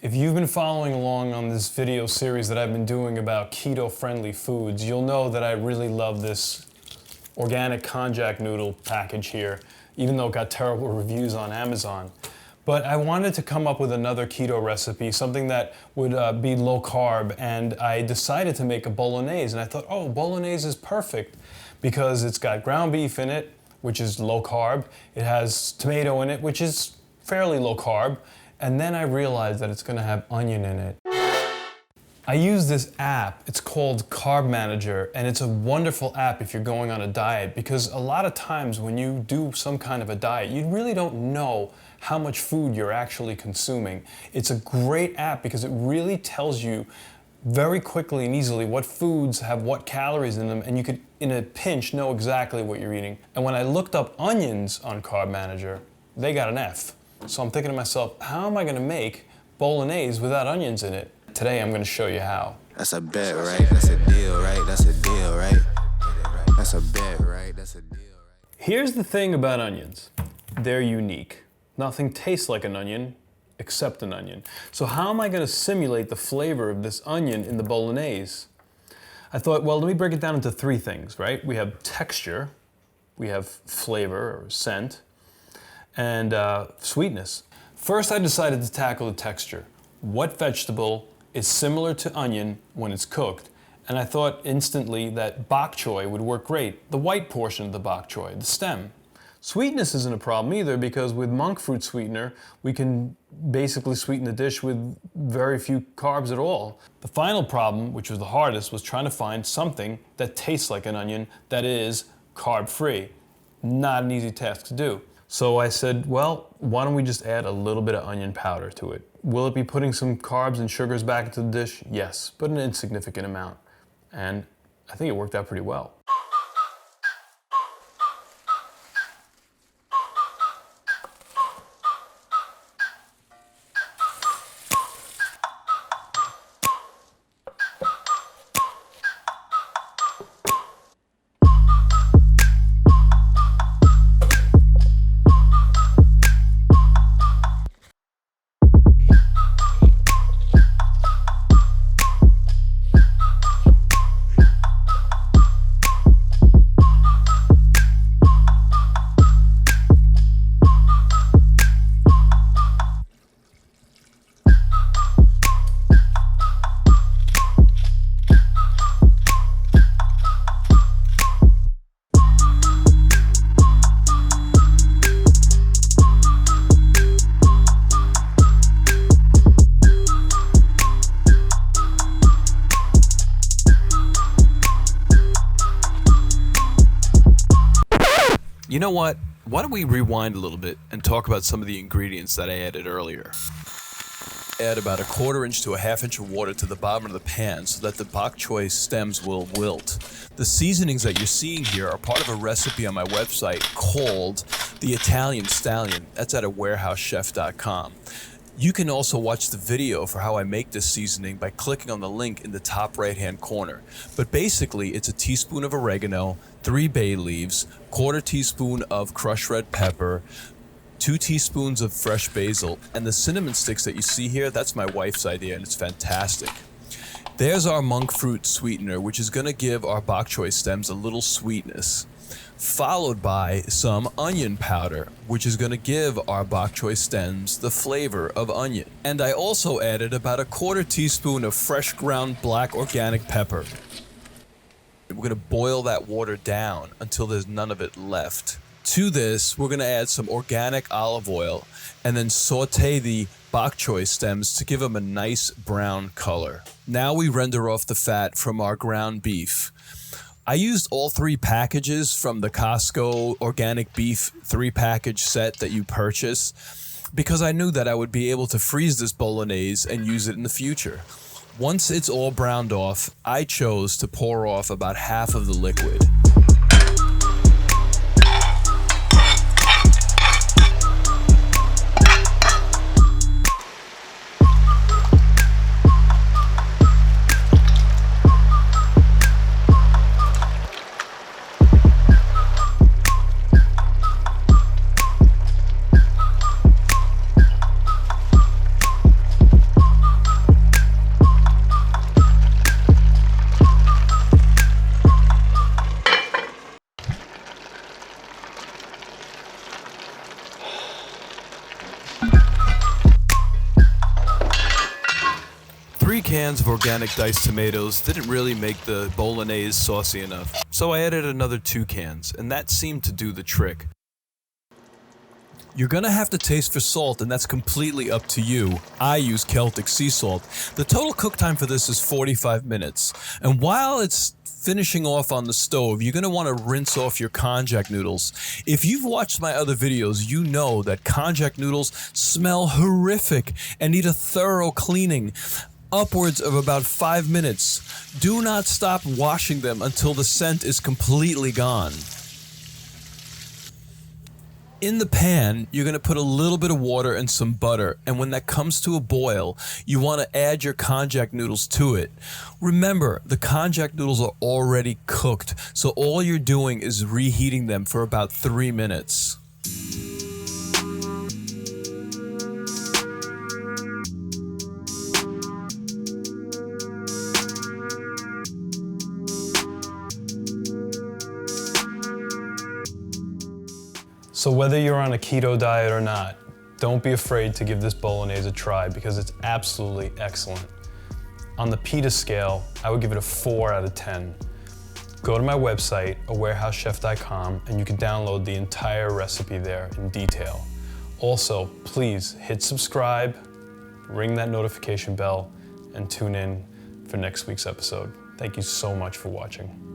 If you've been following along on this video series that I've been doing about keto-friendly foods, you'll know that I really love this organic konjac noodle package here, even though it got terrible reviews on Amazon. But I wanted to come up with another keto recipe, something that would be low carb, and I decided to make a bolognese. And I thought, oh, bolognese is perfect because it's got ground beef in it, which is low carb. It has tomato in it, which is fairly low carb. And then I realized that it's gonna have onion in it. I use this app, it's called Carb Manager, and it's a wonderful app if you're going on a diet, because a lot of times when you do some kind of a diet, you really don't know how much food you're actually consuming. It's a great app because it really tells you very quickly and easily what foods have what calories in them, and you could, in a pinch, know exactly what you're eating. And when I looked up onions on Carb Manager, they got an F. So I'm thinking to myself, how am I gonna make bolognese without onions in it? Today I'm gonna show you how. That's a bet, right? That's a deal, right? That's a deal, right? That's a bet, right? That's a deal, right? Here's the thing about onions. They're unique. Nothing tastes like an onion except an onion. So how am I gonna simulate the flavor of this onion in the bolognese? I thought, well, let me break it down into three things, right? We have texture, we have flavor or scent, and sweetness. First, I decided to tackle the texture. What vegetable is similar to onion when it's cooked? And I thought instantly that bok choy would work great, the white portion of the bok choy, the stem. Sweetness isn't a problem either, because with monk fruit sweetener, we can basically sweeten the dish with very few carbs at all. The final problem, which was the hardest, was trying to find something that tastes like an onion that is carb-free. Not an easy task to do. So I said, well, why don't we just add a little bit of onion powder to it? Will it be putting some carbs and sugars back into the dish? Yes, but an insignificant amount. And I think it worked out pretty well. You know what? Why don't we rewind a little bit and talk about some of the ingredients that I added earlier. Add about 1/4 inch to 1/2 inch of water to the bottom of the pan so that the bok choy stems will wilt. The seasonings that you're seeing here are part of a recipe on my website called The Italian Stallion. That's at warehousechef.com. You can also watch the video for how I make this seasoning by clicking on the link in the top right-hand corner. But basically, it's a teaspoon of oregano, 3 bay leaves, 1/4 teaspoon of crushed red pepper, 2 teaspoons of fresh basil, and the cinnamon sticks that you see here, that's my wife's idea, and it's fantastic. There's our monk fruit sweetener, which is going to give our bok choy stems a little sweetness, followed by some onion powder, which is going to give our bok choy stems the flavor of onion. And I also added about 1/4 teaspoon of fresh ground black organic pepper. We're going to boil that water down until there's none of it left. To this, we're going to add some organic olive oil and then saute the bok choy stems to give them a nice brown color. Now we render off the fat from our ground beef. I used all 3 packages from the Costco organic beef 3-package set that you purchase because I knew that I would be able to freeze this bolognese and use it in the future. Once it's all browned off, I chose to pour off about half of the liquid. cans of organic diced tomatoes didn't really make the bolognese saucy enough, so I added another 2 cans, and that seemed to do the trick. You're gonna have to taste for salt, and that's completely up to you. I use Celtic sea salt. The total cook time for this is 45 minutes. And while it's finishing off on the stove, you're gonna wanna rinse off your konjac noodles. If you've watched my other videos, you know that konjac noodles smell horrific and need a thorough cleaning. Upwards of about 5 minutes. Do not stop washing them until the scent is completely gone. In the pan, you're going to put a little bit of water and some butter, and when that comes to a boil, you want to add your konjac noodles to it. Remember, the konjac noodles are already cooked, so all you're doing is reheating them for about 3 minutes. So whether you're on a keto diet or not, don't be afraid to give this bolognese a try because it's absolutely excellent. On the PETA scale, I would give it a 4 out of 10. Go to my website, awarehousechef.com, and you can download the entire recipe there in detail. Also, please hit subscribe, ring that notification bell, and tune in for next week's episode. Thank you so much for watching.